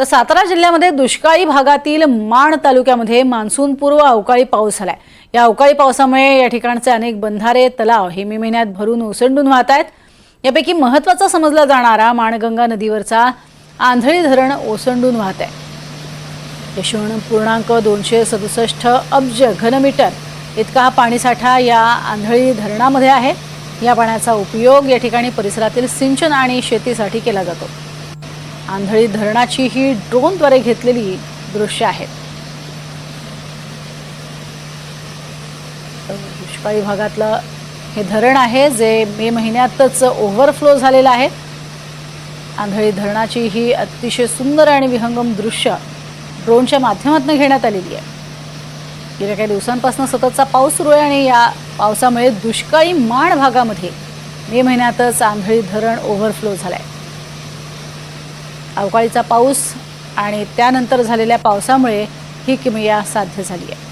तर सातारा जिल्ह्यामध्ये दुष्काळी भागातील माण तालुक्यामध्ये मान्सूनपूर्व अवकाळी पाऊस झालाय। या अवकाळी पावसामुळे या ठिकाणचे अनेक बंधारे तलाव हे मे महिन्यात भरून ओसंडून वाहत आहेत। यापैकी महत्त्वाचा समजला जाणारा माणगंगा नदीवरचा आंधळी धरण ओसंडून वाहत आहे। 267 अब्ज घनमीटर इतका पाणीसाठा या आंधळी धरणामध्ये आहे। या पाण्याचा उपयोग या ठिकाणी परिसरातील सिंचन आणि शेतीसाठी केला जातो। आंधळी धरणाची ही ड्रोनद्वारे घेतलेली दृश्य आहेत। दुष्काळी भागातलं हे धरण आहे जे मे महिन्यातच ओव्हरफ्लो झालेलं आहे। आंधळी धरणाची ही अतिशय सुंदर आणि विहंगम दृश्य ड्रोनच्या माध्यमातून घेण्यात आलेली आहे। गेल्या काही दिवसांपासून सततचा पाऊस सुरू आहे आणि या पावसामुळे दुष्काळी माण भागामध्ये मे महिन्यातच आंधळी धरण ओव्हरफ्लो झालंय। अवकाळीचा पाऊस आणि त्यानंतर झालेल्या पावसामुळे ही किमया साध्य झाली आहे।